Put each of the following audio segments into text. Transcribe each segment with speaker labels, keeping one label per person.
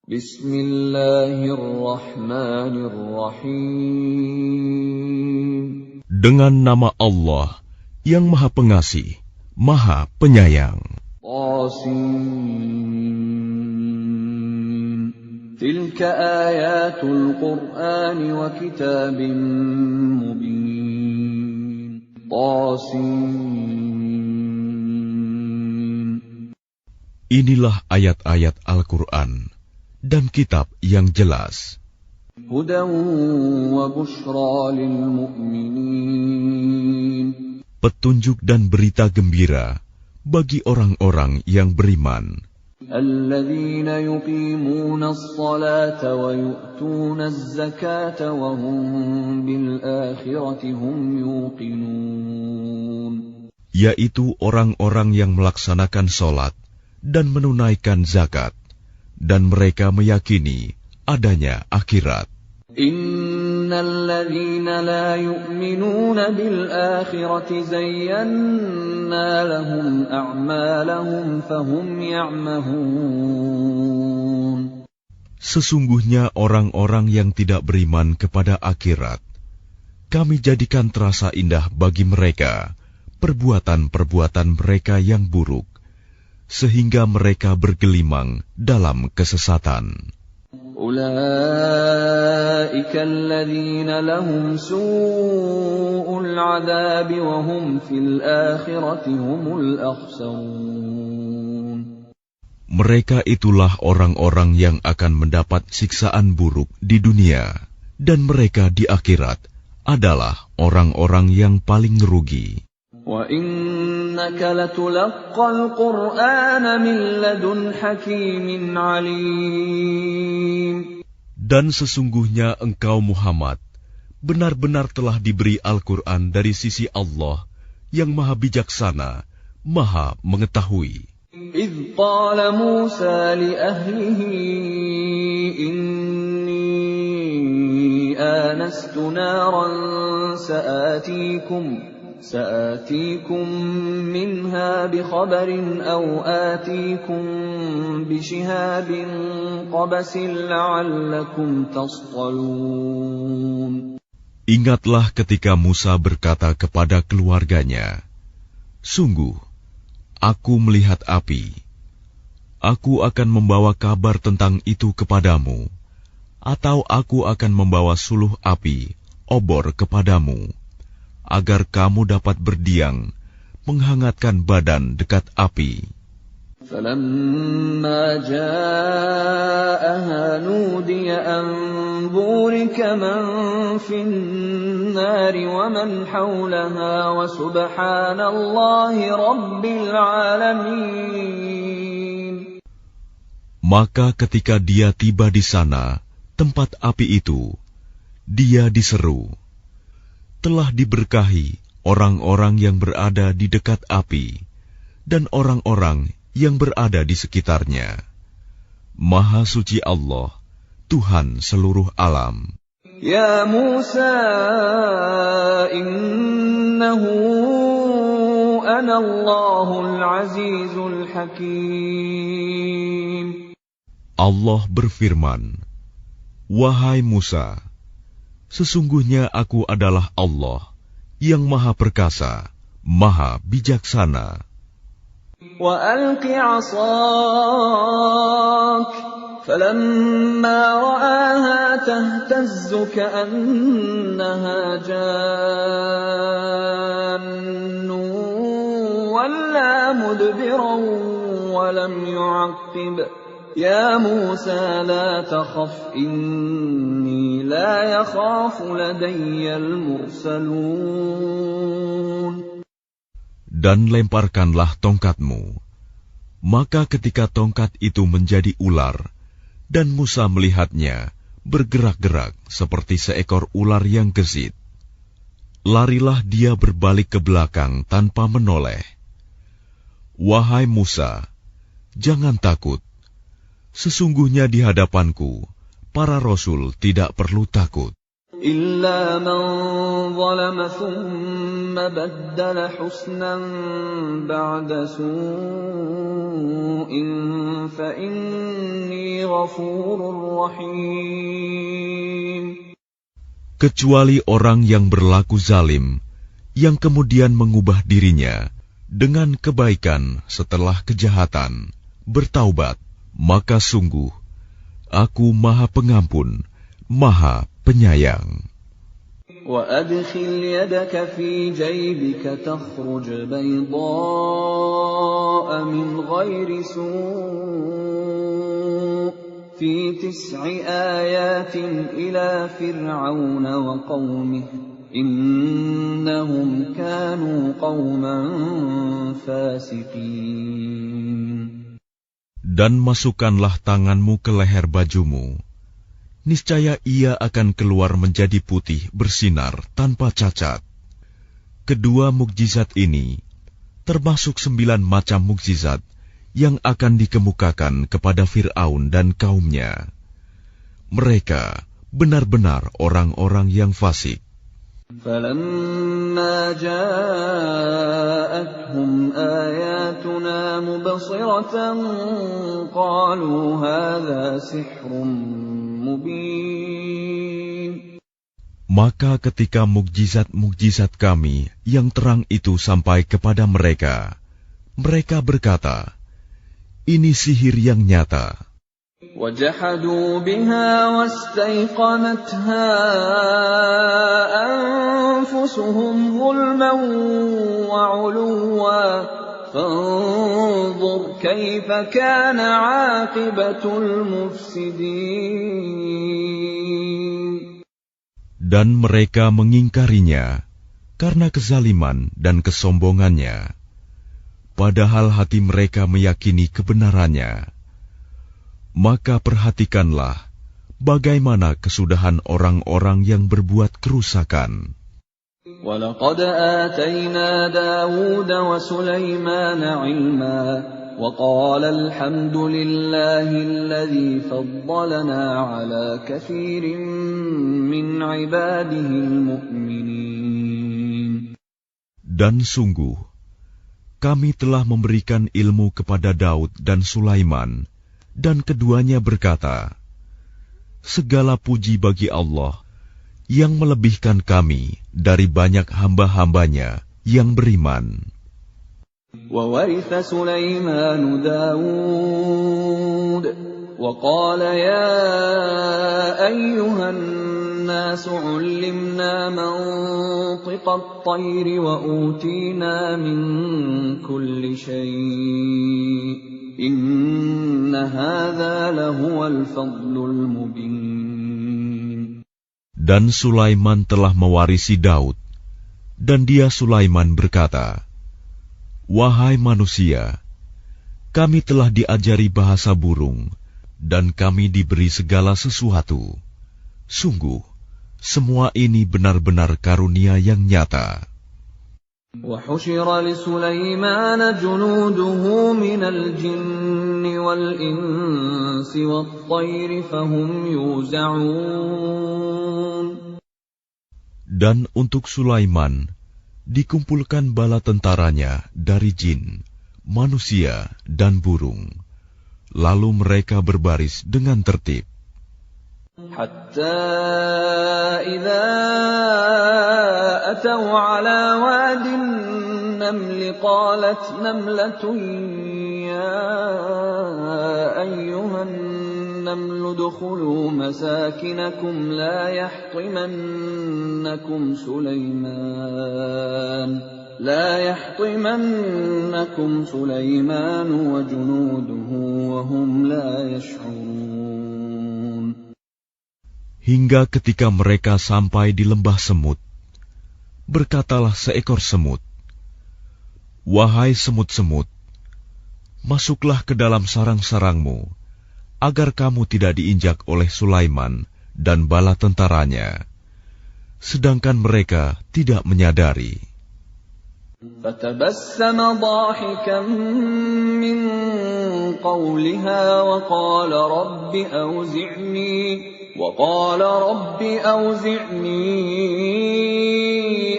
Speaker 1: Bismillahirrahmanirrahim.
Speaker 2: Dengan nama Allah yang Maha Pengasih, Maha Penyayang.
Speaker 1: Qasim. Tilka ayatul Qur'an wa kitabim mubin. Qasim.
Speaker 2: Inilah ayat-ayat Al-Quran dan kitab yang jelas.
Speaker 1: Hudan wa bushra lil mu'minin.
Speaker 2: Petunjuk dan berita gembira bagi orang-orang yang beriman.
Speaker 1: Alladzina yuqimuna as-salata wa yu'tuna az-zakata wa hum bil akhirati hum yuqinun.
Speaker 2: Yaitu orang-orang yang melaksanakan sholat dan menunaikan zakat, dan mereka meyakini adanya akhirat.
Speaker 1: Innal ladzina la yu'minuna bil akhirati zayyana lahum a'malahum fahum ya'mahun.
Speaker 2: Sesungguhnya orang-orang yang tidak beriman kepada akhirat, kami jadikan terasa indah bagi mereka perbuatan-perbuatan mereka yang buruk, sehingga mereka bergelimang dalam kesesatan.
Speaker 1: Ulaika alladzina lahum su'ul 'adzabi wa hum fil akhirati humul akhsarun.
Speaker 2: Mereka itulah orang-orang yang akan mendapat siksaan buruk di dunia, dan mereka di akhirat adalah orang-orang yang paling rugi.
Speaker 1: Wa innaka latulaqqal Qur'ana min ladun hakimin 'alim.
Speaker 2: Dan sesungguhnya engkau Muhammad benar-benar telah diberi Al-Quran dari sisi Allah yang Maha Bijaksana, Maha Mengetahui.
Speaker 1: إذ قال موسى لأهله إني آنست نارا سآتيكم منها بخبر أو آتيكم بشهاب قبس لعلكم تصطلون.
Speaker 2: Ingatlah ketika Musa berkata kepada keluarganya, "Sungguh, aku melihat api. Aku akan membawa kabar tentang itu kepadamu, atau aku akan membawa suluh api, obor kepadamu, agar kamu dapat berdiam, menghangatkan badan dekat api."
Speaker 1: فَلَمَّا جَاءَهَا نُودِيَ أَن بُورِكَ مَن فِي النَّارِ وَمَنْ حَوْلَهَا وَسُبْحَانَ اللَّهِ رَبِّ الْعَالَمِينَ.
Speaker 2: Maka ketika dia tiba di sana, tempat api itu, dia diseru, "Telah diberkahi orang-orang yang berada di dekat api, dan orang-orang yang berada di sekitarnya. Maha suci Allah, Tuhan seluruh alam."
Speaker 1: Ya Musa, innahu ana Allahul Azizul Hakim.
Speaker 2: Allah berfirman, "Wahai Musa, sesungguhnya aku adalah Allah yang Maha Perkasa, Maha Bijaksana."
Speaker 1: وَأَلْقِ عَصَاكَ فَلَمَّا رَآهَا تَهْتَزُّ كَأَنَّهَا جَانٌّ وَلَّىٰ مُدْبِرًا وَلَمْ يُعَقِّبْ يَا مُوسَىٰ لَا تَخَفْ إِنِّي لَا يَخَافُ لَدَيَّ الْمُرْسَلُونَ.
Speaker 2: Dan lemparkanlah tongkatmu. Maka ketika tongkat itu menjadi ular, dan Musa melihatnya bergerak-gerak seperti seekor ular yang gesit, larilah dia berbalik ke belakang tanpa menoleh. "Wahai Musa, jangan takut. Sesungguhnya di hadapanku, para rasul tidak perlu takut."
Speaker 1: إلا من ظلم ثم بدل حسنا بعد سوء فإني غفور رحيم.
Speaker 2: Kecuali orang yang berlaku zalim, yang kemudian mengubah dirinya dengan kebaikan setelah kejahatan, bertaubat, maka sungguh Aku Maha Pengampun, Maha Penyayang.
Speaker 1: وَأَدْخِلْ يَدَكَ فِي جَيْبِكَ تَخْرُجْ بَيْضَاءَ مِنْ غَيْرِ سُوءٍ فِي 9 آيَاتٍ إِلَى فِرْعَوْنَ وَقَوْمِهِ إِنَّهُمْ كَانُوا قَوْمًا فَاسِقِينَ.
Speaker 2: Dan masukkanlah tanganmu ke leher bajumu. Niscaya ia akan keluar menjadi putih bersinar tanpa cacat. Kedua mukjizat ini termasuk 9 macam mukjizat yang akan dikemukakan kepada Fir'aun dan kaumnya. Mereka benar-benar orang-orang yang fasik.
Speaker 1: فَلَمَّا جَاءَتْهُمْ آيَاتُنَا مُبْصِرَةً قَالُوا هَذَا سِحْرٌ مُبِينٌ.
Speaker 2: Maka ketika mukjizat-mukjizat kami yang terang itu sampai kepada mereka, mereka berkata, ini sihir yang nyata.
Speaker 1: وَجَحَدُوا بِهَا وَاسْتَيْقَنَتْهَا أَنفُسُهُمْ ظُلْمًا وَعُلُوًّا فَانظُرْ كَيْفَ كَانَ عَاقِبَةُ الْمُفْسِدِينَ.
Speaker 2: Dan mereka mengingkarinya karena kezaliman dan kesombongannya, padahal hati mereka meyakini kebenarannya. Maka perhatikanlah bagaimana kesudahan orang-orang yang berbuat kerusakan.
Speaker 1: وَلَقَدْ آتَيْنَا دَاوُودَ وَسُلَيْمَانَ عِلْمًا وَقَالَ الْحَمْدُ لِلَّهِ الَّذِي فَضَّلَنَا عَلَى كَثِيرٍ مِّنْ عِبَادِهِ الْمُؤْمِنِينَ. Dan
Speaker 2: sungguh, kami telah memberikan ilmu kepada Daud dan Sulaiman, dan keduanya berkata, segala puji bagi Allah yang melebihkan kami dari banyak hamba-hambanya yang beriman.
Speaker 1: وَوَرِثَ سُلَيْمَانُ دَاوُودَ وَقَالَ يَا أَيُّهَا النَّاسُ عُلِّمْنَا مَنطِقَ الطَّيْرِ وَأُوتِينَا مِنْ كُلِّ شَيْءٍ إِنَّ هَذَا لَهُوَ الْفَضْلُ الْمُبِينُ.
Speaker 2: Dan Sulaiman telah mewarisi Daud, dan dia Sulaiman berkata, wahai manusia, kami telah diajari bahasa burung, dan kami diberi segala sesuatu. Sungguh, semua ini benar-benar karunia yang nyata.
Speaker 1: وَحُشِرَ لِسُلَيْمَانَ جُنُودُهُ مِنَ الْجِنِّ وَالْإِنسِ وَالطَّيْرِ فَهُمْ يُوزَعُونَ.
Speaker 2: Dan untuk Sulaiman dikumpulkan bala tentaranya dari jin, manusia, dan burung. Lalu mereka berbaris dengan tertib.
Speaker 1: حتى إذا أتوا على واد النمل قالت نملة يا أيها النمل ادخلوا مساكنكم لا يحطمنكم سليمان وجنوده وهم لا يشعرون.
Speaker 2: Hingga ketika mereka sampai di lembah semut, berkatalah seekor semut, wahai semut-semut, masuklah ke dalam sarang-sarangmu, agar kamu tidak diinjak oleh Sulaiman dan bala tentaranya, sedangkan mereka tidak menyadari.
Speaker 1: فَتَبَسَّمَ ضَاحِكًا مِّن قَوْلِهَا وَقَالَ رَبِّ أَوْزِعْنِي وقال رب أوزعني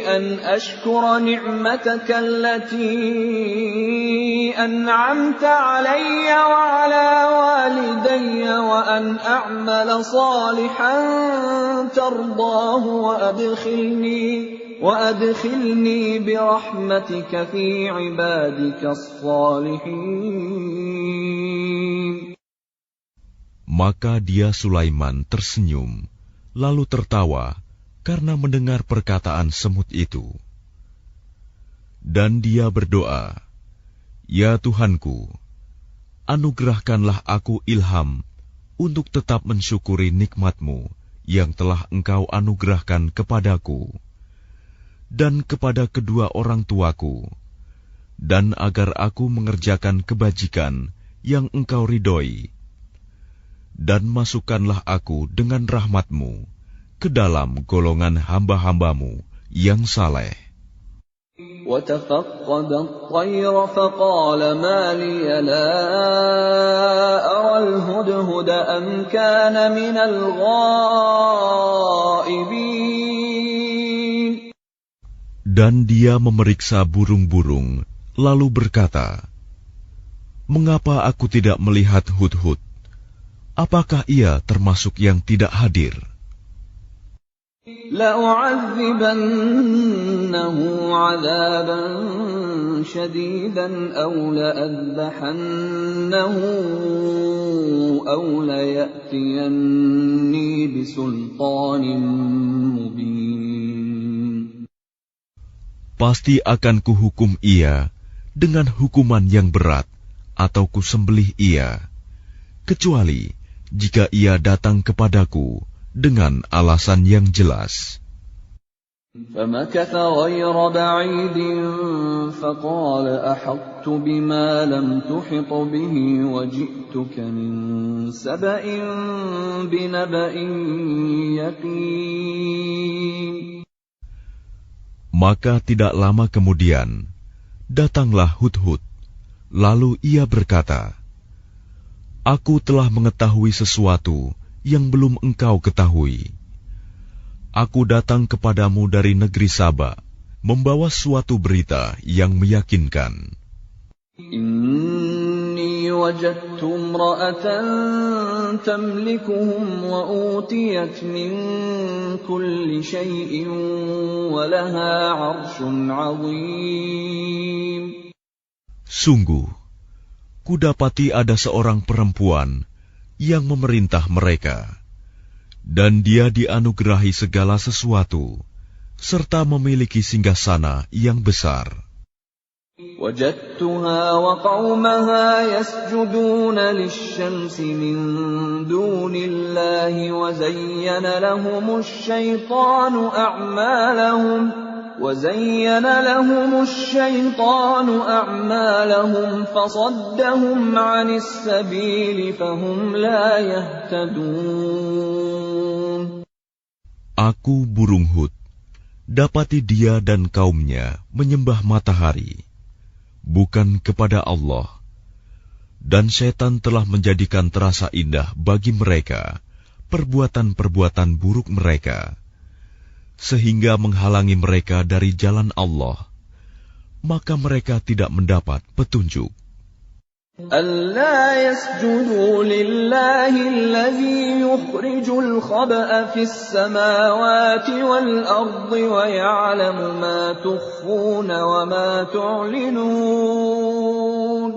Speaker 1: أن أشكر نعمتك التي أنعمت علي وعلى والدي وأن أعمل صالحا ترضاه وأدخلني برحمتك في عبادك الصالحين.
Speaker 2: Maka dia Sulaiman tersenyum, lalu tertawa karena mendengar perkataan semut itu. Dan dia berdoa, "Ya Tuhanku, anugerahkanlah aku ilham untuk tetap mensyukuri nikmat-Mu yang telah Engkau anugerahkan kepadaku dan kepada kedua orang tuaku, dan agar aku mengerjakan kebajikan yang Engkau ridhoi. Dan masukkanlah aku dengan rahmat-Mu ke dalam golongan hamba-hamba-Mu yang saleh."
Speaker 1: وَتَفَقَّدَ الطَّيْرَ فَقَالَ مَا لِيَ لَا أَرَى الْهُدْهُدَ أَمْ كَانَ مِنَ الْغَائِبِينَ.
Speaker 2: Dan dia memeriksa burung-burung, lalu berkata, "Mengapa aku tidak melihat hudhud? Apakah ia termasuk yang tidak hadir?"
Speaker 1: لَأُعَذِّبَنَّهُ عَذَابًا شَدِيدًا أَوْ لَأَذْبَحَنَّهُ أَوْ لَيَأْتِيَنِّي بِسُلْطَانٍ مُبِينٍ.
Speaker 2: Pasti akan kuhukum ia dengan hukuman yang berat, atau kusembelih ia, kecuali jika ia datang kepadaku dengan alasan yang jelas.
Speaker 1: فَمَكَثَ غَيْرَ بَعِيدٍ فَقَالَ أَحَطتُ بِمَا لَمْ تُحِطْ بِهِ وَجِئْتُكَ مِنْ سَبَإٍ بِنَبَإٍ يَقِينٍ.
Speaker 2: Maka tidak lama kemudian datanglah Hudhud, lalu ia berkata, "Aku telah mengetahui sesuatu yang belum engkau ketahui. Aku datang kepadamu dari negeri Saba, membawa suatu berita yang meyakinkan.
Speaker 1: Inni wajadtu imra'atan tamlikuhum wa utiyat min kulli shay'in wa laha 'arshun 'azim."
Speaker 2: Sungguh, kudapati ada seorang perempuan yang memerintah mereka, dan dia dianugerahi segala sesuatu, serta memiliki singgasana yang besar.
Speaker 1: وجدتها وقومها يسجدون للشمس من دون الله وزين لهم الشيطان أعمالهم فصدهم عن السبيل فهم لا يهتدون.
Speaker 2: Aku burung Hud, dapati dia dan kaumnya menyembah matahari, bukan kepada Allah, dan setan telah menjadikan terasa indah bagi mereka perbuatan-perbuatan buruk mereka, sehingga menghalangi mereka dari jalan Allah, maka mereka tidak mendapat petunjuk.
Speaker 1: أَلَّا يَسْجُدُوا لِلَّهِ الَّذِي يُخْرِجُ الْخَبْءَ فِي السَّمَاوَاتِ وَالْأَرْضِ وَيَعْلَمُ مَا تُخْفُونَ وَمَا تُعْلِنُونَ.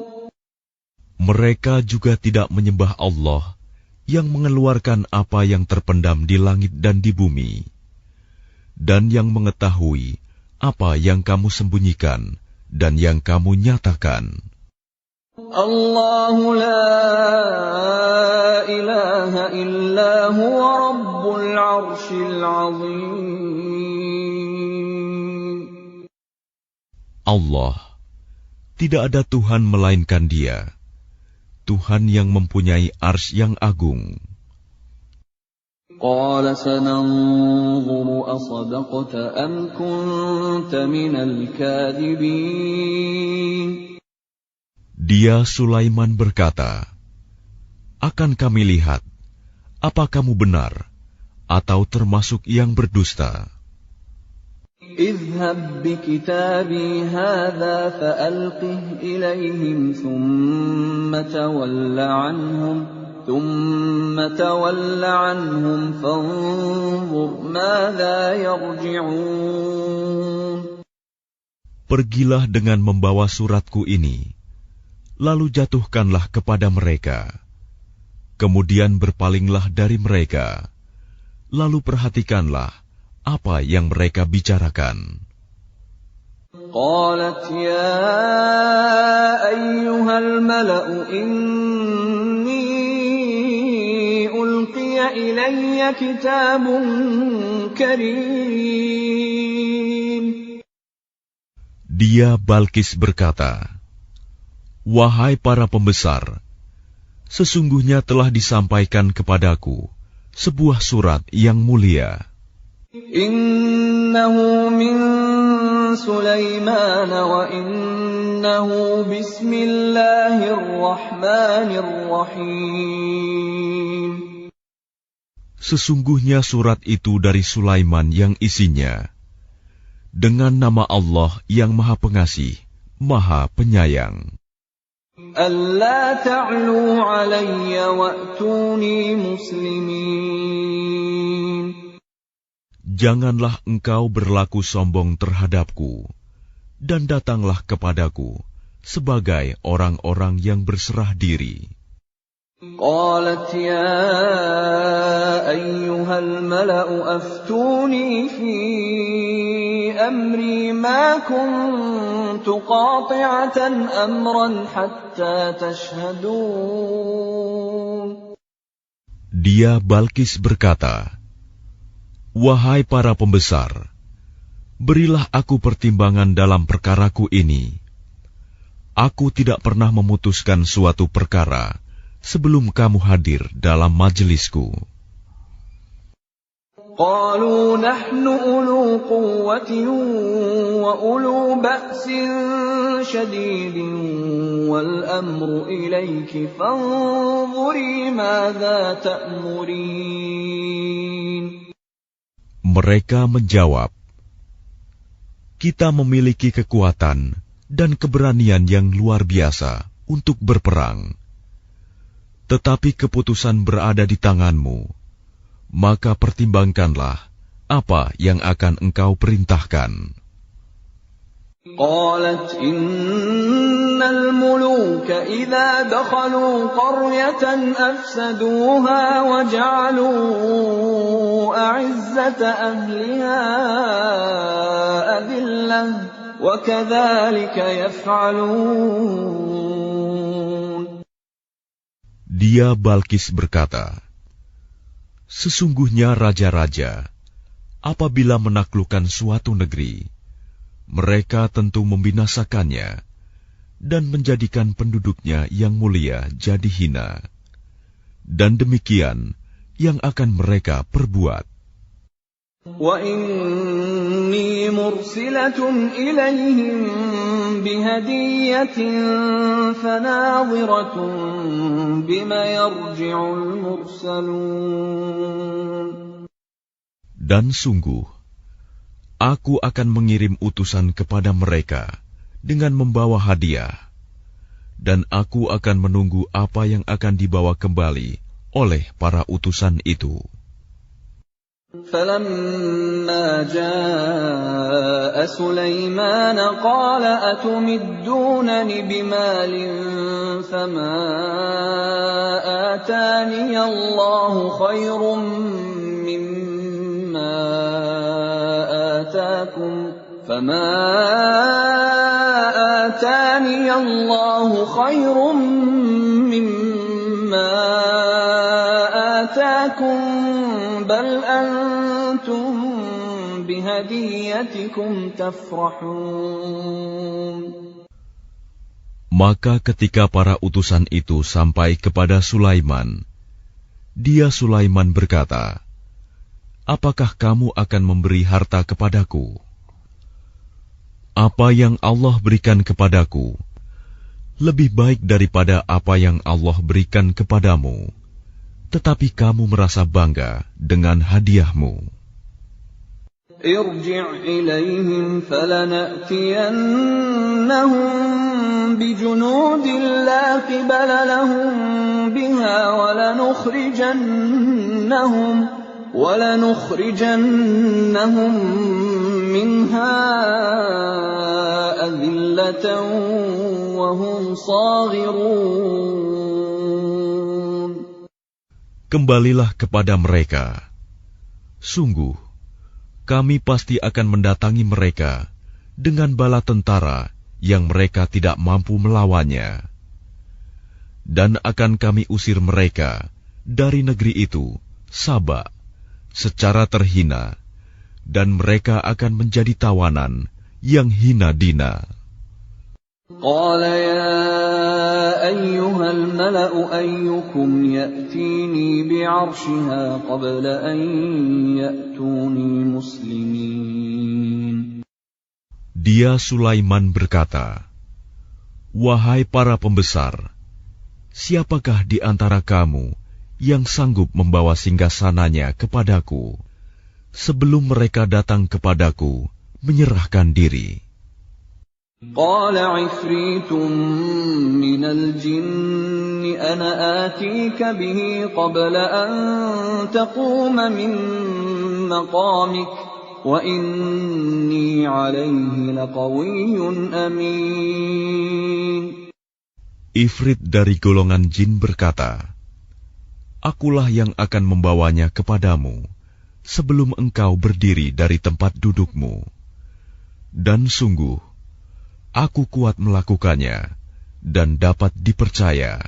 Speaker 2: Mereka juga tidak menyembah Allah yang mengeluarkan apa yang terpendam di langit dan di bumi, dan yang mengetahui apa yang kamu sembunyikan dan yang kamu nyatakan.
Speaker 1: Allahu la ilaha illa huwa rabbul arshil azim.
Speaker 2: Allah, tidak ada Tuhan melainkan Dia, Tuhan yang mempunyai arsy yang agung.
Speaker 1: Qala sananzuru asadaqta am kunta minal kadhibin.
Speaker 2: Dia Sulaiman berkata, "Akan kami lihat, apa kamu benar atau termasuk yang berdusta.
Speaker 1: اذهب بكتابي هذا فألقه إليهم ثم تول عنهم فانظر ماذا يرجعون.
Speaker 2: Pergilah dengan membawa suratku ini, lalu jatuhkanlah kepada mereka. Kemudian berpalinglah dari mereka, lalu perhatikanlah apa yang mereka bicarakan.
Speaker 1: قالت يا أيها الملأ إني ألقي إلي كتاب كريم.
Speaker 2: Dia Balkis berkata, "Wahai para pembesar, sesungguhnya telah disampaikan kepadaku sebuah surat yang mulia.
Speaker 1: Innahu min Sulaiman wa innahu bismillahirrahmanirrahim."
Speaker 2: Sesungguhnya surat itu dari Sulaiman yang isinya, dengan nama Allah yang Maha Pengasih, Maha Penyayang.
Speaker 1: Alla ta'lu 'alayya wa'tuni muslimin.
Speaker 2: Janganlah engkau berlaku sombong terhadapku, dan datanglah kepadaku sebagai orang-orang yang berserah diri.
Speaker 1: Qalat ya ayyuhal mala'u aftuni fi amri ma kuntu qati'atan amran hatta tashhadun.
Speaker 2: Dia Balkis berkata, "Wahai para pembesar, berilah aku pertimbangan dalam perkaraku ini. Aku tidak pernah memutuskan suatu perkara sebelum kamu hadir dalam majelisku."
Speaker 1: Qalu nahnu ulu quwwatin wa ulu ba'sin shadidin wal amru ilayki fanzuri madza ta'murin.
Speaker 2: Mereka menjawab, "Kita memiliki kekuatan dan keberanian yang luar biasa untuk berperang. Tetapi keputusan berada di tanganmu, maka pertimbangkanlah apa yang akan engkau perintahkan."
Speaker 1: Qalat innal muluka idza dakhalu qaryatan afsaduha wa ja'alu a'izzata ahliha adillah wa kadzalika yaf'alun.
Speaker 2: Dia Balkis berkata, "Sesungguhnya raja-raja, apabila menaklukkan suatu negeri, mereka tentu membinasakannya dan menjadikan penduduknya yang mulia jadi hina. Dan demikian yang akan mereka perbuat.
Speaker 1: Wa inni mursilatun ilayhim bihadiyatin fanadhiratun bima yarji'ul mursalun.
Speaker 2: Dan sungguh, aku akan mengirim utusan kepada mereka dengan membawa hadiah, dan aku akan menunggu apa yang akan dibawa kembali oleh para utusan itu.
Speaker 1: فَلَمَّا جَاءَ سُلَيْمَانَ قَالَ أَتُمِدُّونَنِ بِمَالٍ فَمَا آتَانِيَ اللَّهُ خَيْرٌ مِّمَّا آتَاكُمْ بَلْ أَنْتُمْ بِهَدِيَّتِكُمْ تَفْرَحُونَ.
Speaker 2: Maka ketika para utusan itu sampai kepada Sulaiman, Sulaiman berkata, "Apakah kamu akan memberi harta kepadaku? Apa yang Allah berikan tetapi kamu merasa bangga dengan hadiahmu.
Speaker 1: ارجع إليهم فلنأتينهم بجنود لا قبل لهم بها ولنخرجنهم منها أذلة وهم صاغرون.
Speaker 2: Kembalilah kepada mereka. Sungguh, kami pasti akan mendatangi mereka dengan bala tentara yang mereka tidak mampu melawannya. Dan akan kami usir mereka dari negeri itu, Saba, secara terhina, dan mereka akan menjadi tawanan yang hina dina.
Speaker 1: قال يا أيها الملأ أيكم يأتيني بعرشها قبل أن يأتوني مسلمين.
Speaker 2: Dia Sulaiman berkata, "Wahai para pembesar, siapakah di antara kamu yang sanggup membawa singgasananya kepadaku sebelum mereka datang kepadaku menyerahkan diri?"
Speaker 1: قال عفريت من الجن أنا آتيك به قبل أن تقوم من مقامك وإني عليه لقوي أمين.
Speaker 2: Ifrit dari golongan jin berkata, "Akulah yang akan membawanya kepadamu sebelum engkau berdiri dari tempat dudukmu. Dan sungguh, aku kuat melakukannya dan dapat dipercaya."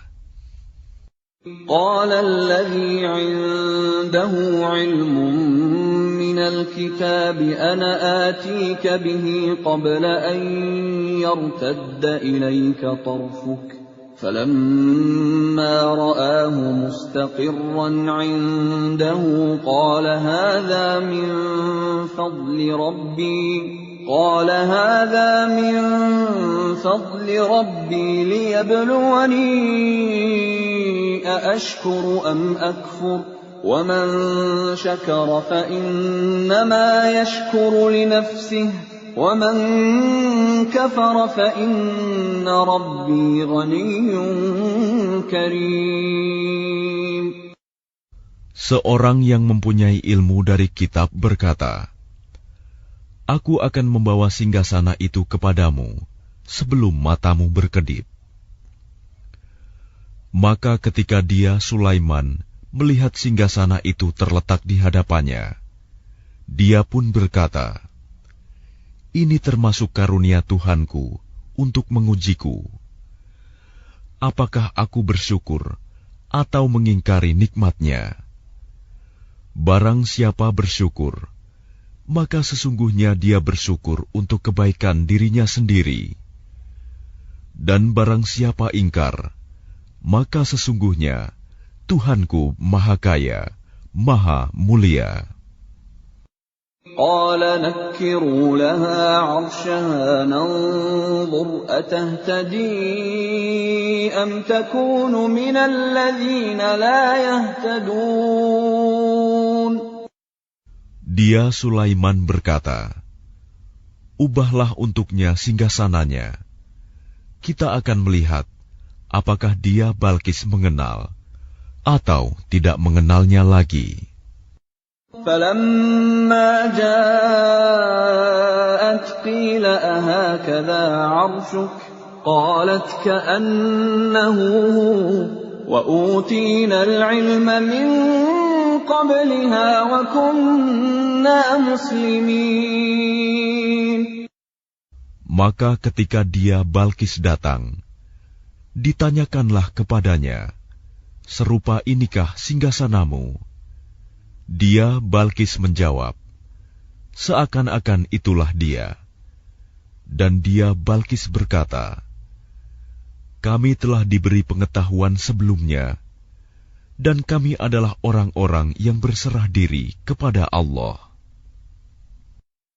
Speaker 1: قال الذي عنده علم من الكتاب أنا آتيك به قبل أن يرتد إليك طرفك فلما رآه مستقرا عنده قال هذا من فضل ربي ليبلوني أأشكر أم أكفر ومن شكر فإنما يشكر لنفسه ومن كفر فإن ربي غني كريم.
Speaker 2: Seorang yang mempunyai ilmu dari kitab berkata, "Aku akan membawa singgasana itu kepadamu sebelum matamu berkedip." Maka ketika dia, Sulaiman, melihat singgasana itu terletak di hadapannya, dia pun berkata, "Ini termasuk karunia Tuhanku untuk mengujiku. Apakah aku bersyukur atau mengingkari nikmat-Nya? Barang siapa bersyukur, maka sesungguhnya dia bersyukur untuk kebaikan dirinya sendiri. Dan barang siapa ingkar, maka sesungguhnya Tuhanku Maha Kaya, Maha Mulia."
Speaker 1: قال نكروا لها عرشها ننظر أتهتدي أم تكون من الذين لا يهتدون.
Speaker 2: Dia Sulaiman berkata, "Ubahlah untuknya singgasananya. Kita akan melihat apakah dia Balkis mengenal atau tidak mengenalnya lagi."
Speaker 1: فلما جاءت قيل أهكذا عرشك قالت كأنه وأوتينا العلم من قبلها وكنا مسلمين.
Speaker 2: Maka ketika dia Balkis datang, ditanyakanlah kepadanya, "Serupa inikah singgasanamu?" Dia Balkis menjawab, "Seakan-akan itulah dia." Dan dia Balkis berkata, "Kami telah diberi pengetahuan sebelumnya, dan kami adalah orang-orang yang berserah diri kepada Allah."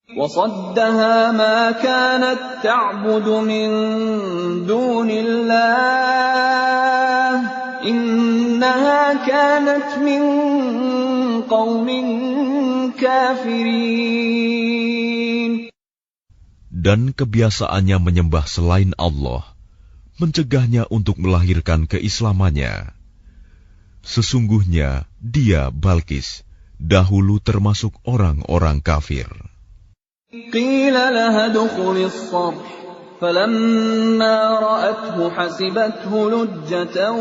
Speaker 1: وصدها ما كانت تعبد من دون الله إنها كانت من قوم كافرين.
Speaker 2: Dan kebiasaannya menyembah selain Allah mencegahnya untuk melahirkan keislamannya. Sesungguhnya dia, Balkis, dahulu termasuk orang-orang kafir.
Speaker 1: Qila laha dukhuli as-sarh falamma ra'athu hasibathu lujjatan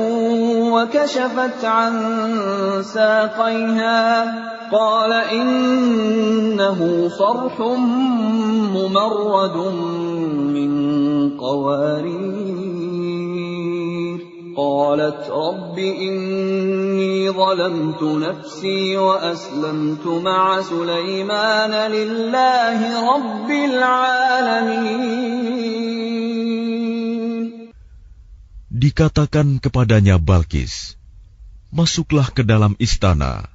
Speaker 1: wa kashafat 'an saqayha qala innahu sarhun mumarradun min qawarir. قالت رب إني ظلمت نفسي وأسلمت مع سليمان لله رب العالمين.
Speaker 2: Dikatakan kepadanya Balkis, masuklah ke dalam istana.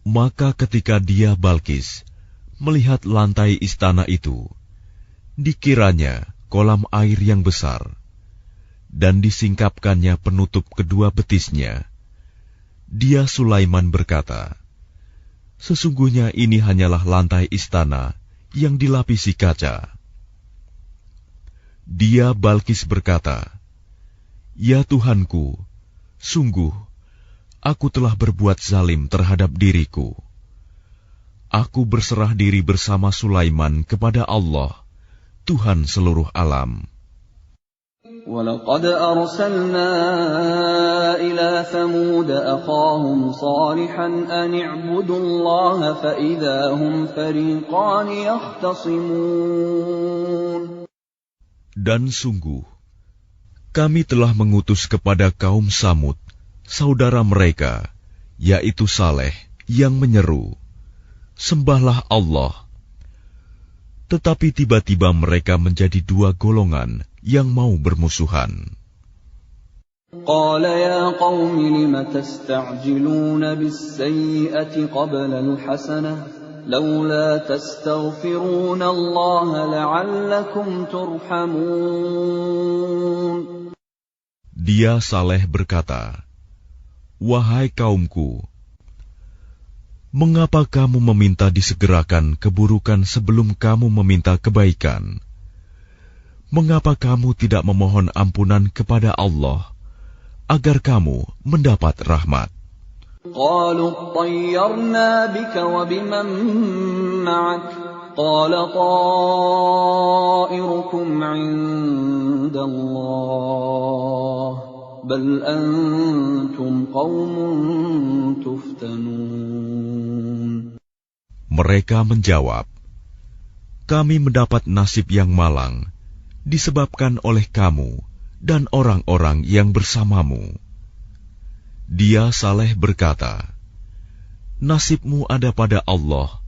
Speaker 2: Maka ketika dia, Balkis, melihat lantai istana itu, dikiranya kolam air yang besar, dan disingkapkannya penutup kedua betisnya. Dia, Sulaiman, berkata, sesungguhnya ini hanyalah lantai istana yang dilapisi kaca. Dia, Balkis, berkata, ya Tuhanku, sungguh, aku telah berbuat zalim terhadap diriku. Aku berserah diri bersama Sulaiman kepada Allah, Tuhan seluruh alam.
Speaker 1: وَلَقَدْ أَرْسَلْنَا إِلَى ثَمُودَ أَخَاهُمْ صَالِحًا أَنِ اعْبُدُوا اللَّهَ فَإِذَا هُمْ فَرِيقَانِ يَخْتَصِمُونَ.
Speaker 2: Dan sungguh, kami telah mengutus kepada kaum Samud, saudara mereka, yaitu Saleh, yang menyeru, sembahlah Allah. Tetapi tiba-tiba mereka menjadi dua golongan yang mau bermusuhan.
Speaker 1: قال يا قوم لم تستعجلون بالسيئة قبل الحسنة لولا تستغفرون الله لعلكم ترحمون.
Speaker 2: Dia, Saleh, berkata, wahai kaumku, mengapa kamu meminta disegerakan keburukan sebelum kamu meminta kebaikan? Mengapa kamu tidak memohon ampunan kepada Allah agar kamu mendapat rahmat?
Speaker 1: قالوا اطيرنا بك وبمن معك قال طائركم عند الله بل أنتم قوم تفتنون.
Speaker 2: Mereka menjawab, kami mendapat nasib yang malang disebabkan oleh kamu dan orang-orang yang bersamamu. Dia, Saleh, berkata, nasibmu ada pada Allah,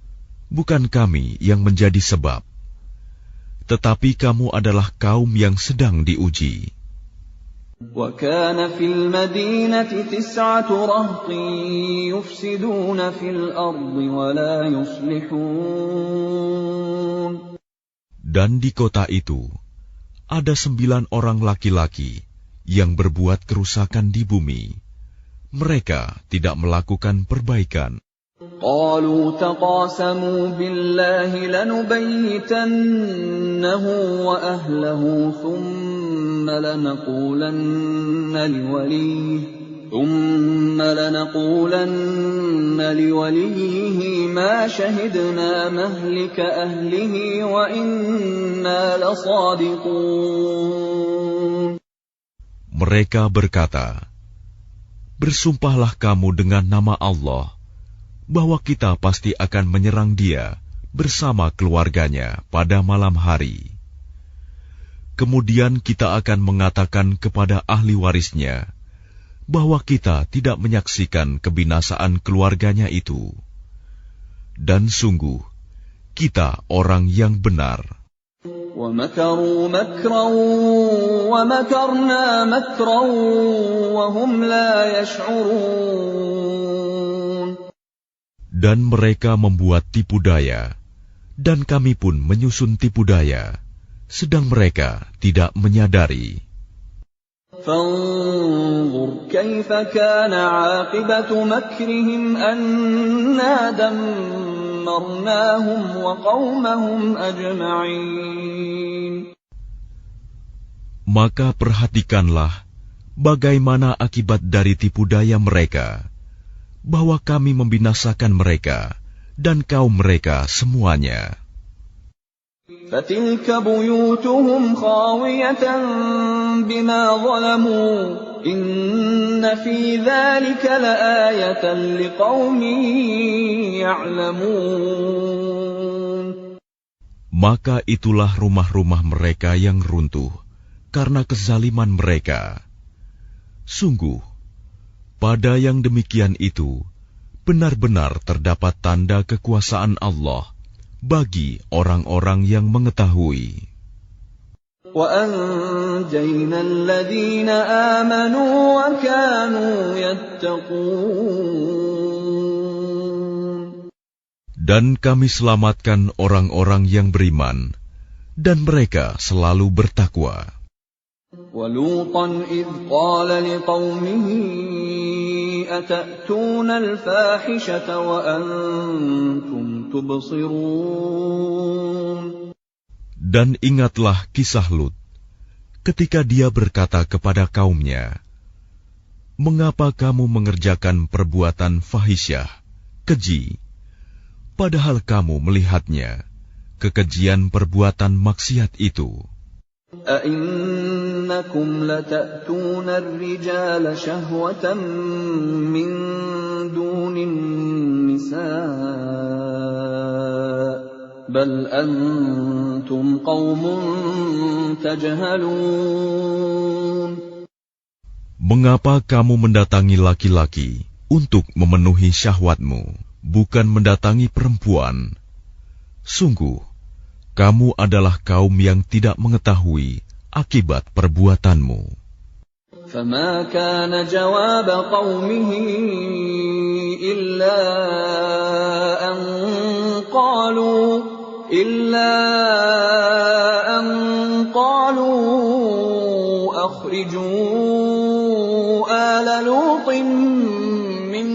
Speaker 2: bukan kami yang menjadi sebab. Tetapi kamu adalah kaum yang sedang diuji.
Speaker 1: وَكَانَ فِي الْمَدِينَةِ 9 رَهْطٍ يُفْسِدُونَ فِي الْأَرْضِ وَلَا يُصْلِحُونَ. Dan
Speaker 2: di kota itu ada 9 orang laki-laki yang berbuat kerusakan di bumi. Mereka tidak melakukan perbaikan.
Speaker 1: قالوا تقاسموا بالله لنبيتنه وأهله ثم لنقولن لوليه ما شهدنا مهلك أهله وإنا لصادقون.
Speaker 2: Mereka berkata, bersumpahlah kamu dengan nama Allah bahwa kita pasti akan menyerang dia bersama keluarganya pada malam hari. Kemudian kita akan mengatakan kepada ahli warisnya bahwa kita tidak menyaksikan kebinasaan keluarganya itu. Dan sungguh, kita orang yang benar.
Speaker 1: وَمَكَرُوا مَكْرًا وَمَكَرْنَا مَكْرًا وَهُمْ لَا يَشْعُرُونَ.
Speaker 2: Dan mereka membuat tipu daya, dan kami pun menyusun tipu daya, sedang mereka tidak menyadari.
Speaker 1: فانظر كيف كان عاقبة مكرهم أنا دمرناهم وقومهم أجمعين.
Speaker 2: Maka perhatikanlah bagaimana akibat dari tipu daya mereka, bahwa kami membinasakan mereka dan kaum mereka semuanya.
Speaker 1: فَتِلْكَ بُيُوتُهُمْ خَاوِيَةً بِمَا ظَلَمُوا إِنَّ فِي ذَلِكَ لَآيَةً لِقَوْمٍ يَعْلَمُونَ.
Speaker 2: Maka itulah rumah-rumah mereka yang runtuh karena kezaliman mereka. Sungguh, pada yang demikian itu, benar-benar terdapat tanda kekuasaan Allah bagi orang-orang yang mengetahui.
Speaker 1: وَأَنْجَيْنَا الَّذِينَ آمَنُوا وَكَانُوا يَتَّقُونَ.
Speaker 2: Dan kami selamatkan orang-orang yang beriman, dan mereka selalu bertakwa.
Speaker 1: وَلُوطًا إِذْ قَالَ لِقَوْمِهِ أَتَأْتُونَ الْفَاحِشَةَ وَأَنْتُمْ تُبْصِرُونَ.
Speaker 2: Dan ingatlah kisah Lut, ketika dia berkata kepada kaumnya, "Mengapa kamu mengerjakan perbuatan fahisyah, keji, padahal kamu melihatnya, kekejian perbuatan maksiat itu?
Speaker 1: أَإِنَّكُمْ لَتَأْتُونَ الرِّجَالَ شَهْوَةً مِّن دُونِ النِّسَاءِ بَلْ أَنْتُمْ قَوْمٌ تَجْهَلُونَ.
Speaker 2: Mengapa kamu mendatangi laki-laki untuk memenuhi syahwatmu, bukan mendatangi perempuan? Sungguh, kamu adalah kaum yang tidak mengetahui akibat perbuatanmu."
Speaker 1: فَمَا كَانَ جَوَابَ قَوْمِهِ إِلَّا أَنْ قَالُوا أَخْرِجُوا آلَ لُوطٍ مِّن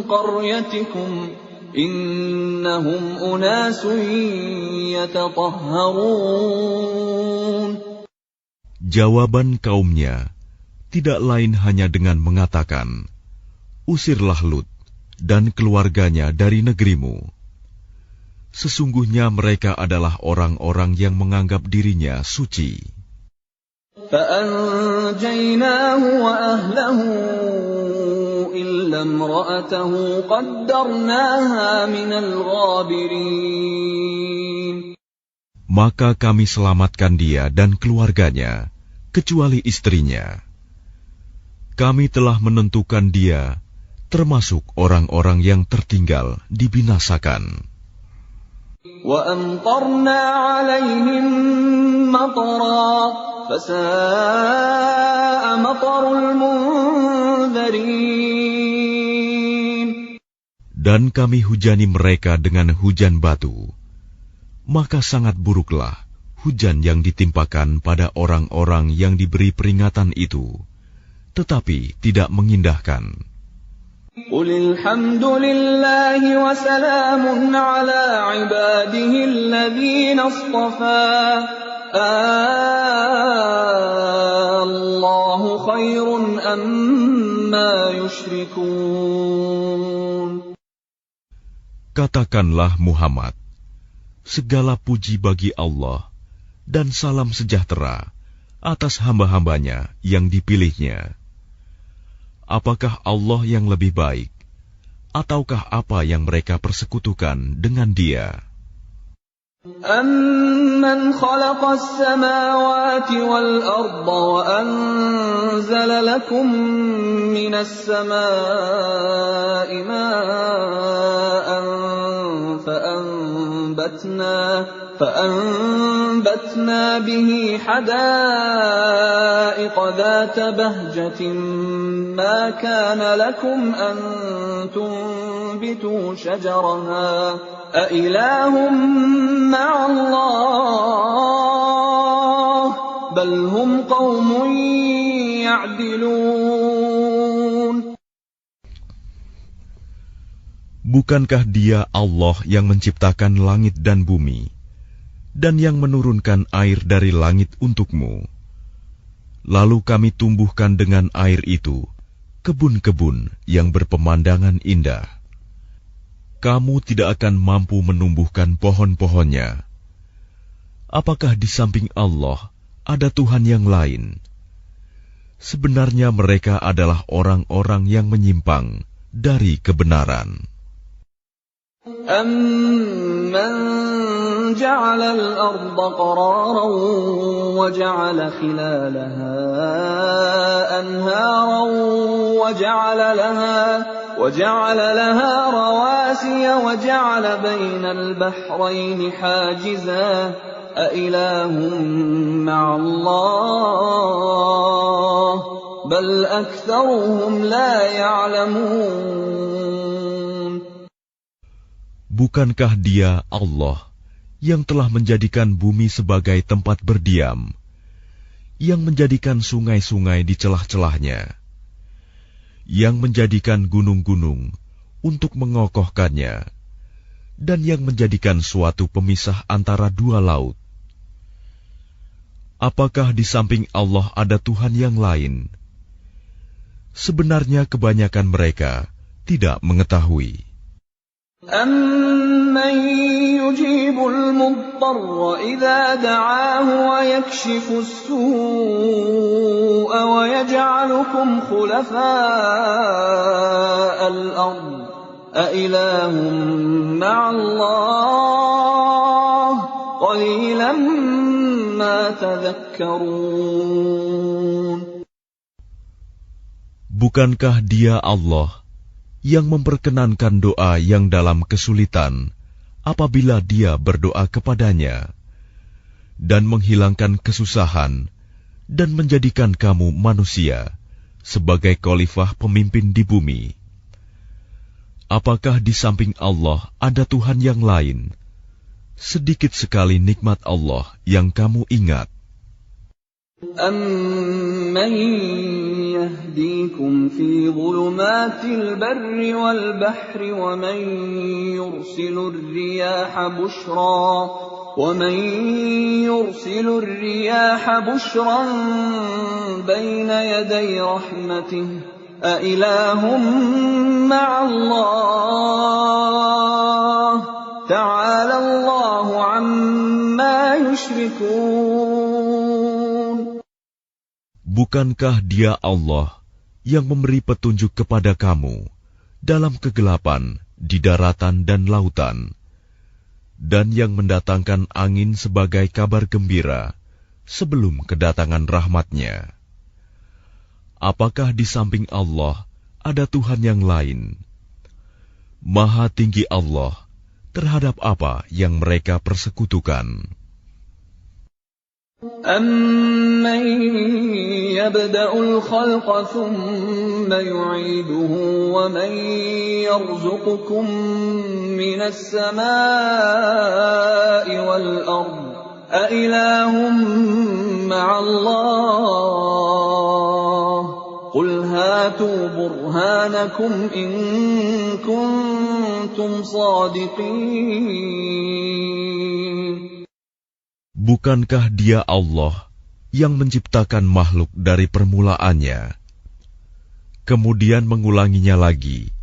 Speaker 1: قَرْيَتِكُمْ إِنَّهُمْ أُنَاسٌ يَتَطَهَّرُونَ.
Speaker 2: Jawaban kaumnya tidak lain hanya dengan mengatakan, "Usirlah Lut dan keluarganya dari negerimu. Sesungguhnya mereka adalah orang-orang yang menganggap dirinya suci."
Speaker 1: فَأَنْجَيْنَاهُ وَأَهْلَهُ إِلَّا امْرَأَتَهُ قَدَّرْنَاهَا مِنَ الْغَابِرِينَ.
Speaker 2: Maka kami selamatkan dia dan keluarganya, kecuali istrinya. Kami telah menentukan dia termasuk orang-orang yang tertinggal dibinasakan.
Speaker 1: وَأَمْطَرْنَا عَلَيْهِمْ مَطَرًا فَسَاءَ مَطَرُ الْمُنذَرِينَ.
Speaker 2: Dan kami hujani mereka dengan hujan batu, maka sangat buruklah hujan yang ditimpakan pada orang-orang yang diberi peringatan itu, tetapi tidak mengindahkan.
Speaker 1: قُلِ الْحَمْدُ لِلَّهِ وَسَلَامٌ عَلَى عِبَادِهِ الَّذِينَ اصْطَفَى اللَّهُ خَيْرٌ أَمَّا يُشْرِكُونَ.
Speaker 2: Katakanlah Muhammad, segala puji bagi Allah dan salam sejahtera atas hamba-hambanya yang dipilihnya. Apakah Allah yang lebih baik, ataukah apa yang mereka persekutukan dengan Dia?
Speaker 1: أَمَّنْ خَلَقَ السَّمَاوَاتِ وَالْأَرْضَ وَأَنزَلَ لَكُم مِّنَ السَّمَاءِ مَاءً فَأَنبَتْنَا بِهِ حَدَائِقَ ذَاتَ بَهْجَةٍ مَّا كَانَ لَكُمْ أَن تُنبِتُوا شَجَرَهَا أَإِلَٰهٌ مَّعَ اللَّهِ بَلْ هُمْ قَوْمٌ يعدلون
Speaker 2: Bukankah Dia Allah yang menciptakan langit dan bumi, dan yang menurunkan air dari langit untukmu? Lalu kami tumbuhkan dengan air itu kebun-kebun yang berpemandangan indah. Kamu tidak akan mampu menumbuhkan pohon-pohonnya. Apakah di samping Allah ada Tuhan yang lain? Sebenarnya mereka adalah orang-orang yang menyimpang dari kebenaran.
Speaker 1: أَمَّنْ جَعَلَ الْأَرْضَ قَرَارًا وَجَعَلَ خِلَالَهَا أَنْهَارًا وَجَعَلَ لَهَا رَوَاسِيَ وَجَعَلَ بَيْنَ الْبَحْرَيْنِ حَاجِزًا أَإِلَٰهٌ مَّعَ اللَّهِ بَلْ أَكْثَرُهُمْ لَا يَعْلَمُونَ
Speaker 2: Bukankah Dia Allah yang telah menjadikan bumi sebagai tempat berdiam, yang menjadikan sungai-sungai di celah-celahnya, yang menjadikan gunung-gunung untuk mengokohkannya, dan yang menjadikan suatu pemisah antara dua laut? Apakah di samping Allah ada Tuhan yang lain? Sebenarnya kebanyakan mereka tidak mengetahui.
Speaker 1: أَمَّن يُجِيبُ الْمُضْطَرَّ إِذَا دَعَاهُ وَيَكْشِفُ السُّوءَ وَيَجْعَلُكُمْ خُلَفَاءَ الْأَرْضِ أَإِلَٰهٌ مَّعَ اللَّهِ قَلِيلًا مَّا تَذَكَّرُونَ
Speaker 2: Bukankah Dia Allah yang memperkenankan doa yang dalam kesulitan apabila Dia berdoa kepadanya, dan menghilangkan kesusahan, dan menjadikan kamu manusia sebagai khalifah pemimpin di bumi? Apakah di samping Allah ada Tuhan yang lain? Sedikit sekali nikmat Allah yang kamu ingat.
Speaker 1: أَمَّن يَهْدِيكُمْ فِي ظُلُمَاتِ الْبَرِّ وَالْبَحْرِ وَمَن يُرْسِلُ الرِّيَاحَ بُشْرًا بَيْنَ يَدَيْ رَحْمَتِهِ أَإِلَٰهٌ مَّعَ اللَّهِ تَعَالَى اللَّهُ عَمَّا يُشْرِكُونَ
Speaker 2: Bukankah Dia Allah yang memberi petunjuk kepada kamu dalam kegelapan di daratan dan lautan, dan yang mendatangkan angin sebagai kabar gembira sebelum kedatangan rahmat-Nya? Apakah di samping Allah ada Tuhan yang lain? Maha tinggi Allah terhadap apa yang mereka persekutukan.
Speaker 1: أَمَّن يَبْدَأُ الْخَلْقَ ثُمَّ يُعِيدُهُ وَمَن يَرْزُقُكُم مِّنَ السَّمَاءِ وَالْأَرْضِ أَإِلَٰهٌ مَّعَ اللَّهِ قُلْ هَاتُوا بُرْهَانَكُمْ إِن كُنتُمْ صَادِقِينَ
Speaker 2: Bukankah Dia Allah yang menciptakan makhluk dari permulaannya, kemudian mengulanginya lagi,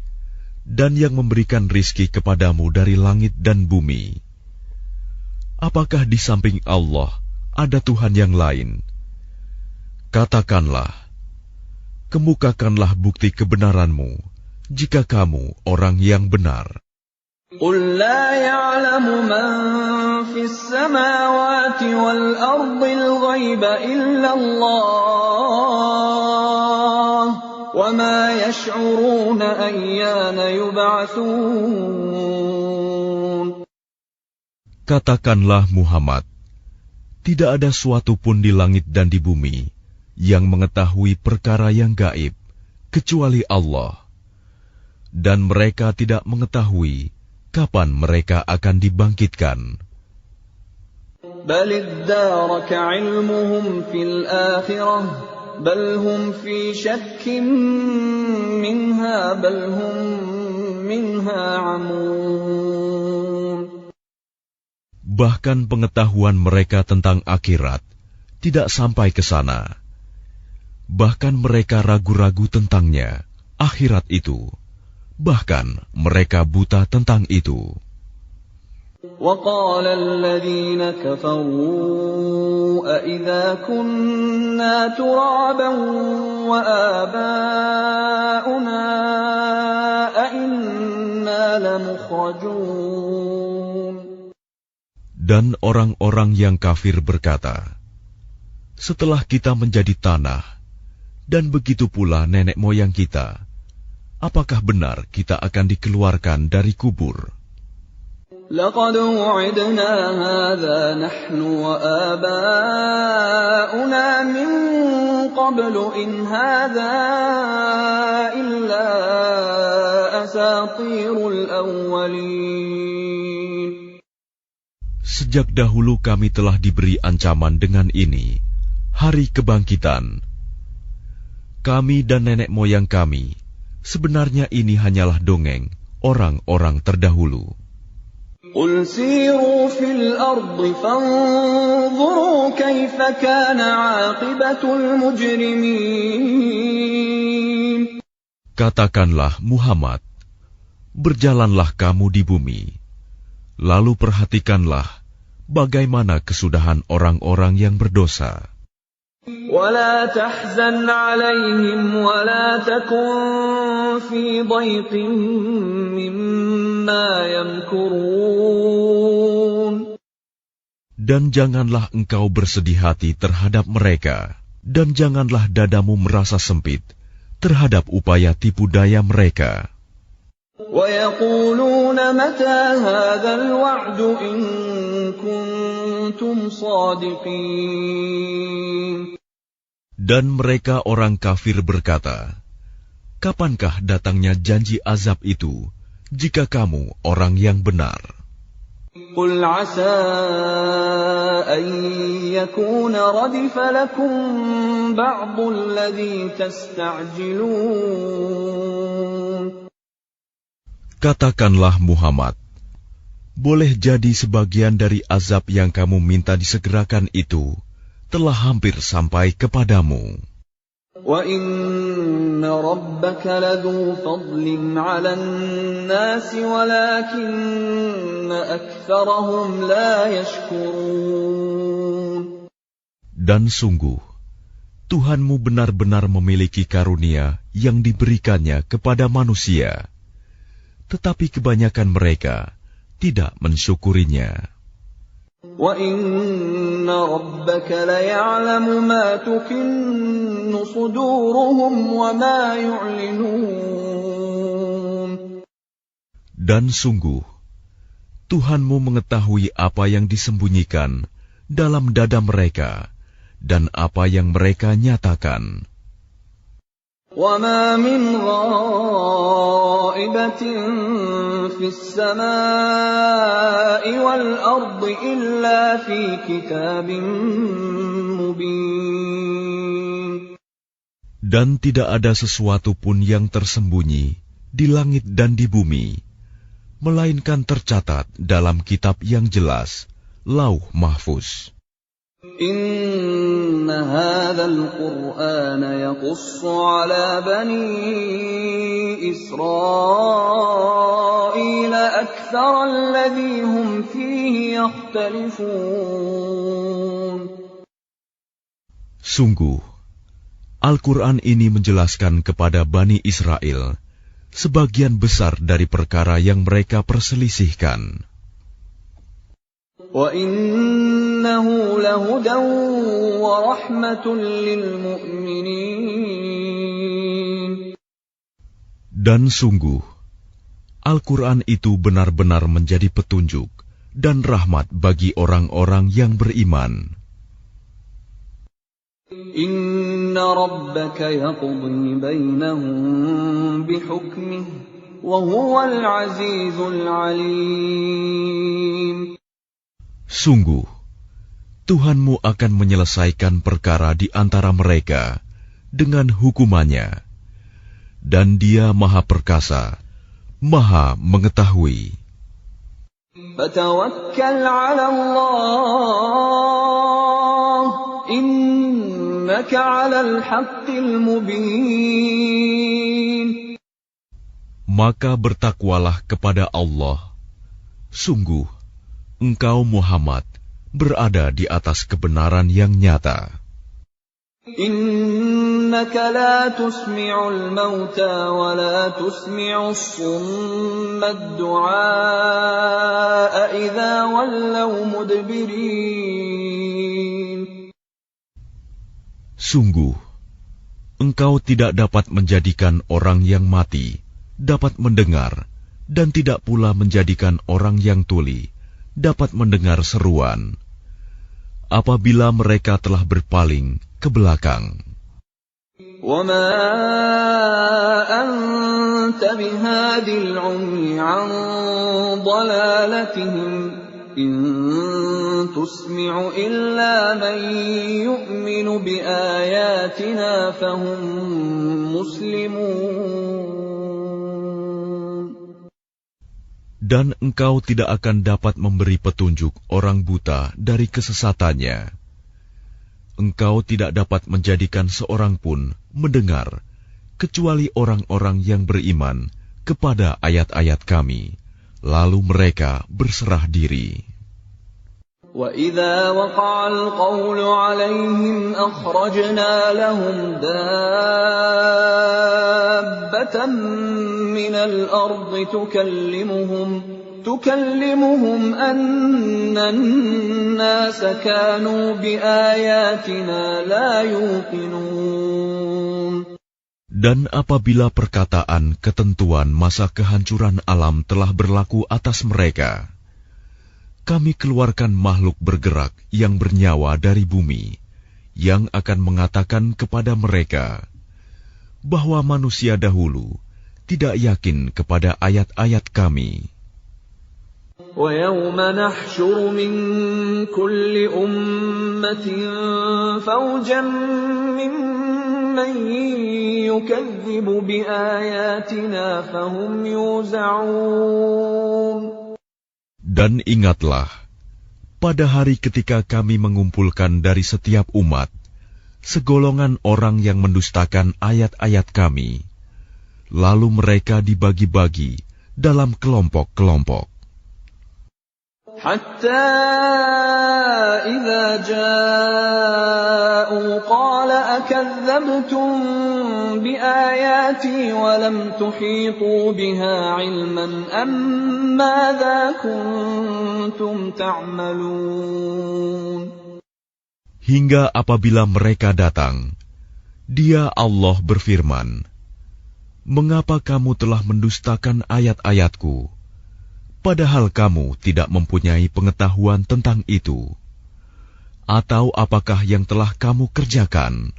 Speaker 2: dan yang memberikan rizki kepadamu dari langit dan bumi? Apakah di samping Allah ada Tuhan yang lain? Katakanlah, kemukakanlah bukti kebenaranmu jika kamu orang yang benar.
Speaker 1: قُل لَّا يَعْلَمُ مَن فِي السَّمَاوَاتِ وَالْأَرْضِ الْغَيْبَ إِلَّا اللَّهُ وَمَا يَشْعُرُونَ أَيَّانَ يُبْعَثُونَ
Speaker 2: Katakanlah Muhammad, tidak ada suatu pun di langit dan di bumi yang mengetahui perkara yang gaib kecuali Allah, dan mereka tidak mengetahui kapan mereka akan dibangkitkan.
Speaker 1: بَلِ ادَّارَكَ عِلْمُهُمْ فِي الْآخِرَةِ بل هم في شك منها بل هم منها عمون.
Speaker 2: Bahkan pengetahuan mereka tentang akhirat tidak sampai ke sana. Bahkan mereka ragu-ragu tentangnya, akhirat itu. Bahkan mereka buta tentang itu.
Speaker 1: وقال الذين كفروا أإذا كنا ترابا وآباؤنا أإنا لمخرجون.
Speaker 2: Dan orang-orang yang kafir berkata, setelah kita menjadi tanah, dan begitu pula nenek moyang kita, apakah benar kita akan dikeluarkan dari kubur?
Speaker 1: لقد وعدنا هذا نحن وآباؤنا من قبل إن هذا إلا أساطير الأولين.
Speaker 2: Sejak dahulu kami telah diberi ancaman dengan ini, hari kebangkitan. Kami dan nenek moyang kami, sebenarnya ini hanyalah dongeng orang-orang terdahulu.
Speaker 1: قل سيروا في الأرض فانظروا كيف كان عاقبة المجرمين.
Speaker 2: Katakanlah Muhammad, berjalanlah kamu di bumi, lalu perhatikanlah bagaimana kesudahan orang-orang yang berdosa.
Speaker 1: ولا تحزن عليهم ولا تكن في ضيق مما يمكرون.
Speaker 2: Dan janganlah engkau bersedih hati terhadap mereka, dan janganlah dadamu merasa sempit terhadap upaya tipu daya mereka.
Speaker 1: ويقولون متى هذا الوعد إن كنتم صادقين.
Speaker 2: Dan mereka orang kafir berkata, kapankah datangnya janji azab itu, jika kamu orang yang benar?
Speaker 1: قل عسى أن يكون ردف لكم بعض الذي تستعجلون.
Speaker 2: Katakanlah Muhammad, boleh jadi sebagian dari azab yang kamu minta disegerakan itu telah hampir sampai kepadamu.
Speaker 1: وَإِنَّ رَبَّكَ لَذُو فَضْلٍ عَلَى النَّاسِ وَلَكِنَّ أَكْثَرَهُمْ لَا يَشْكُرُونَ.
Speaker 2: Dan sungguh, Tuhanmu benar-benar memiliki karunia yang diberikannya kepada manusia, tetapi kebanyakan mereka tidak mensyukurinya.
Speaker 1: وَإِنَّ رَبَّكَ لَيَعْلَمُ مَا تُكِنُّ صُدُورُهُمْ وَمَا يُعْلِنُونَ.
Speaker 2: Dan sungguh, Tuhanmu mengetahui apa yang disembunyikan dalam dada mereka dan apa yang mereka nyatakan.
Speaker 1: وَمَا مِنْ غَائِبَةٍ فِي السَّمَاءِ وَالْأَرْضِ إِلَّا فِي كِتَابٍ مُبِينٍ.
Speaker 2: Dan tidak ada sesuatu pun yang tersembunyi di langit dan di bumi, melainkan tercatat dalam kitab yang jelas, Lauh Mahfuz.
Speaker 1: إِنَّ هَذَا الْقُرْآنَ يَقُصُّ عَلَى بَنِي إِسْرَائِيلَ أَكْثَرَ الَّذِي هُمْ فِيهِ يَخْتَلِفُونَ.
Speaker 2: Sungguh, Al-Quran ini menjelaskan kepada Bani Israel sebagian besar dari perkara yang mereka perselisihkan.
Speaker 1: وَإِنَّهُ لَهُدًى وَرَحْمَةٌ لِّلْمُؤْمِنِينَ.
Speaker 2: Dan sungguh, Al-Quran itu benar-benar menjadi petunjuk dan rahmat bagi orang-orang yang beriman.
Speaker 1: Inna rabbaka yaqdi bainahum bihukmih wa huwal azizul alim.
Speaker 2: Sungguh, Tuhanmu akan menyelesaikan perkara di antara mereka dengan hukumannya. Dan Dia Maha Perkasa, Maha Mengetahui.
Speaker 1: Fatawakkal 'ala Allah, innaka 'alal haqqil mubin.
Speaker 2: Maka bertakwalah kepada Allah. Sungguh, engkau Muhammad berada di atas kebenaran yang nyata.
Speaker 1: Innaka la tusmi'ul mauta wa la tusmi'us summa ad-du'a idza wallaw mudbirin.
Speaker 2: Sungguh, engkau tidak dapat menjadikan orang yang mati dapat mendengar, dan tidak pula menjadikan orang yang tuli dapat mendengar seruan apabila mereka telah berpaling ke belakang.
Speaker 1: وَمَا أَنْتَ بِهَادِ الْعُمْيِ عَنْ ضَلَالَتِهِمْ إِنْ تُسْمِعُ إِلَّا مَنْ يُؤْمِنُ بِآيَاتِنَا فَهُمْ مُسْلِمُونَ.
Speaker 2: Dan engkau tidak akan dapat memberi petunjuk orang buta dari kesesatannya. Engkau tidak dapat menjadikan seorang pun mendengar, kecuali orang-orang yang beriman kepada ayat-ayat Kami, lalu mereka berserah diri.
Speaker 1: وَإِذَا وَقَعَ الْقَوْلُ عَلَيْهِمْ أَخْرَجْنَا لَهُمْ دَابَّةً مِّنَ الْأَرْضِ تُكَلِّمُهُمْ أَنَّ النَّاسَ كَانُوا بِآيَاتِنَا لَا يُوقِنُونَ.
Speaker 2: Dan apabila perkataan ketentuan masa kehancuran alam telah berlaku atas mereka, Kami keluarkan makhluk bergerak yang bernyawa dari bumi, yang akan mengatakan kepada mereka bahwa manusia dahulu tidak yakin kepada ayat-ayat Kami.
Speaker 1: وَيَوْمَ نَحْشُرُ مِنْ كُلِّ أُمَّةٍ فَوْجًا مِّمَّنْ يُكَذِّبُ بِآيَاتِنَا فَهُمْ يُوزَعُونَ.
Speaker 2: Dan ingatlah, pada hari ketika Kami mengumpulkan dari setiap umat segolongan orang yang mendustakan ayat-ayat Kami, lalu mereka dibagi-bagi dalam kelompok-kelompok.
Speaker 1: حتى إذا جاءوا قال أكذبتم بآياتي ولم تحيطوا بها علما أم ماذا كنتم تعملون.
Speaker 2: Hingga apabila mereka datang, Dia Allah berfirman, "Mengapa kamu telah mendustakan ayat-ayatku? Padahal kamu tidak mempunyai pengetahuan tentang itu. Atau apakah yang telah kamu kerjakan?"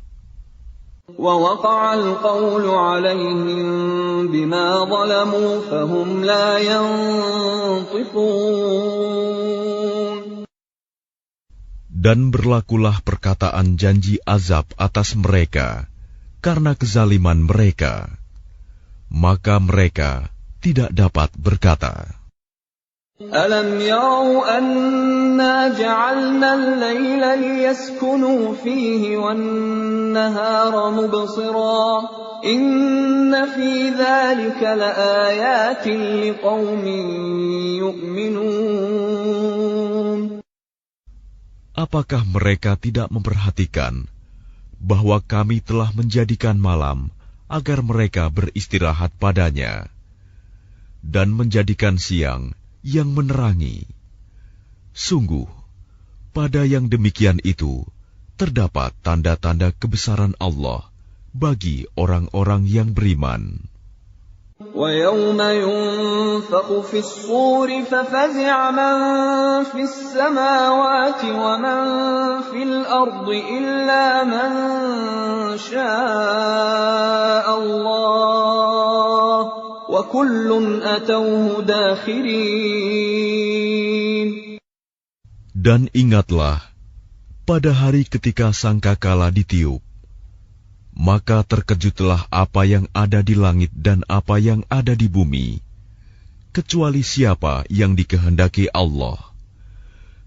Speaker 1: وَوَقَعَ الْقَوْلُ عَلَيْهِمْ بِمَا ظَلَمُوا فَهُمْ لَا يَنطِقُونَ.
Speaker 2: Dan berlakulah perkataan janji azab atas mereka karena kezaliman mereka, maka mereka tidak dapat berkata.
Speaker 1: أَلَمْ يَرَوْا أَنَّا جَعَلْنَا اللَّيْلَ لِيَسْكُنُوا فِيهِ وَالنَّهَارَ مُبْصِرًا إِنَّ فِي ذَلِكَ لَآيَاتٍ لِقَوْمٍ يُؤْمِنُونَ.
Speaker 2: Apakah mereka tidak memperhatikan bahwa Kami telah menjadikan malam agar mereka beristirahat padanya, dan menjadikan siang yang menerangi? Sungguh, pada yang demikian itu terdapat tanda-tanda kebesaran Allah bagi orang-orang yang beriman.
Speaker 1: وَيَوْمَ يُنفَخُ فِي الصُّورِ فَفَزِعَ مَن فِي السَّمَاوَاتِ وَمَن فِي الْأَرْضِ إِلَّا مَن شَاءَ اللَّهُ وَكُلٌّ أَتَوْهُ دَاخِرِينَ.
Speaker 2: Dan ingatlah pada hari ketika sangkakala ditiup, maka terkejutlah apa yang ada di langit dan apa yang ada di bumi, kecuali siapa yang dikehendaki Allah.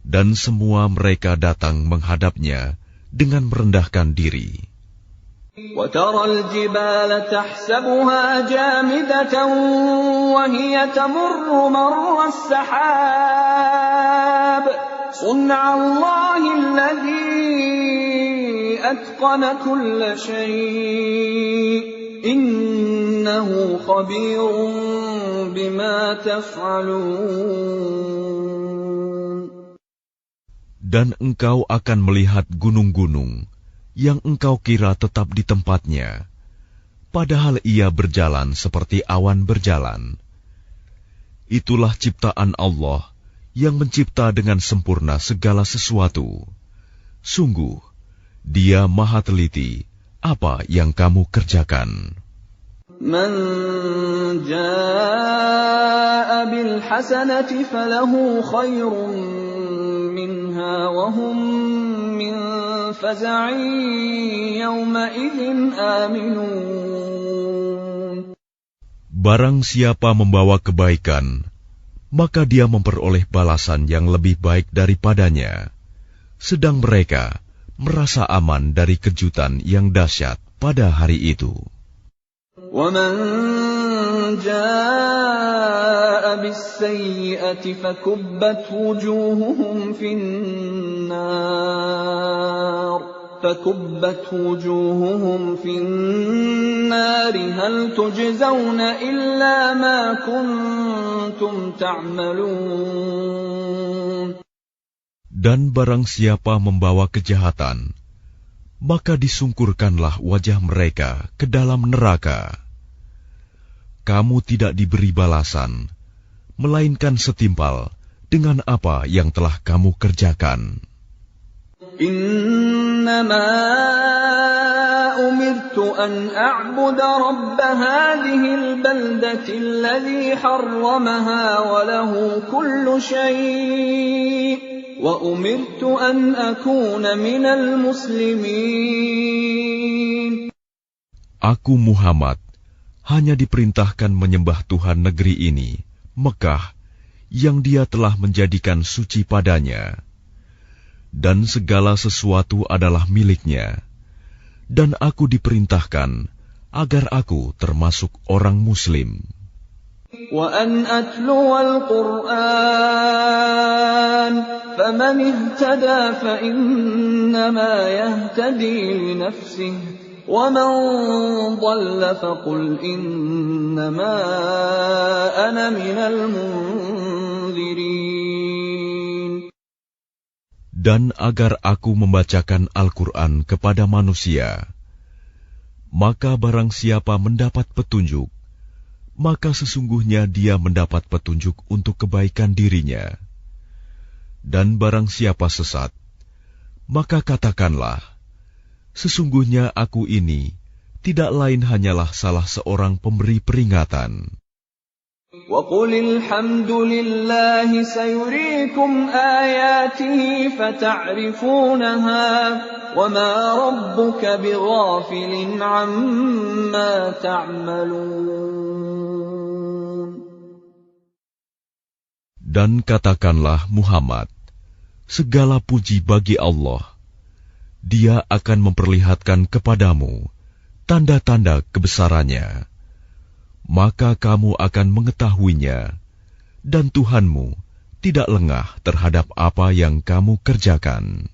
Speaker 2: Dan semua mereka datang menghadapnya dengan merendahkan diri.
Speaker 1: وَتَرَى الْجِبَالَ تَحْسَبُهَا جَامِدَةً وَهِيَ تَمُرُّ مَرَّ السَّحَابِ صُنْعَ اللَّهِ الَّذِي أَتْقَنَ كُلَّ شَيْءٍ إِنَّهُ خَبِيرٌ بِمَا تَفْعَلُونَ.
Speaker 2: Dan engkau akan melihat gunung-gunung yang engkau kira tetap di tempatnya, padahal ia berjalan seperti awan berjalan. Itulah ciptaan Allah yang mencipta dengan sempurna segala sesuatu. Sungguh, Dia Maha Teliti apa yang kamu kerjakan.
Speaker 1: Man jaa'a bil hasanati falahu khairun minha wa hum min faza'in yawma idzin aminun.
Speaker 2: Barang siapa membawa kebaikan, maka dia memperoleh balasan yang lebih baik daripadanya, sedang mereka merasa aman dari kejutan yang dahsyat pada hari itu.
Speaker 1: وَمَنْ جَاءَ بِالسَّيِّئَةِ فَكُبَّتْ وُجُوهُهُمْ فِي النَّارِ هَلْ تُجْزَوْنَ إِلَّا مَا كُنْتُمْ تَعْمَلُونَ.
Speaker 2: Dan barang siapa membawa kejahatan, maka disungkurkanlah wajah mereka ke dalam neraka. Kamu tidak diberi balasan, melainkan setimpal dengan apa yang telah kamu kerjakan.
Speaker 1: Innama umirtu an a'buda rabb hadhihi al-baldati alladhi harramaha wa lahu kullu shay'. Wa umirtu an akuna minal muslimin.
Speaker 2: Aku Muhammad hanya diperintahkan menyembah Tuhan negeri ini, Mekah, yang Dia telah menjadikan suci padanya. Dan segala sesuatu adalah miliknya. Dan aku diperintahkan agar aku termasuk orang Muslim.
Speaker 1: وَأَنْ أَتْلُوَ الْقُرْآنَ فَمَنِ اهْتَدَى فَإِنَّمَا يَهْتَدِي لِنَفْسِهِ وَمَنْ ضَلَّ فَقُلْ إِنَّمَا أَنَا مِنَ الْمُنْذِرِينَ.
Speaker 2: Dan agar aku membacakan Al-Quran kepada manusia, maka barang siapa mendapat petunjuk, maka sesungguhnya dia mendapat petunjuk untuk kebaikan dirinya. Dan barang siapa sesat, maka katakanlah, sesungguhnya aku ini tidak lain hanyalah salah seorang pemberi peringatan.
Speaker 1: وَقُلِ الْحَمْدُ لِلَّهِ سَيُرِيكُمْ آيَاتِهِ فَتَعْرِفُونَهَا وَمَا رَبُّكَ بِغَافِلٍ عَمَّا تَعْمَلُونَ.
Speaker 2: Dan katakanlah Muhammad, segala puji bagi Allah. Dia akan memperlihatkan kepadamu tanda-tanda kebesarannya. Maka kamu akan mengetahuinya, dan Tuhanmu tidak lengah terhadap apa yang kamu kerjakan.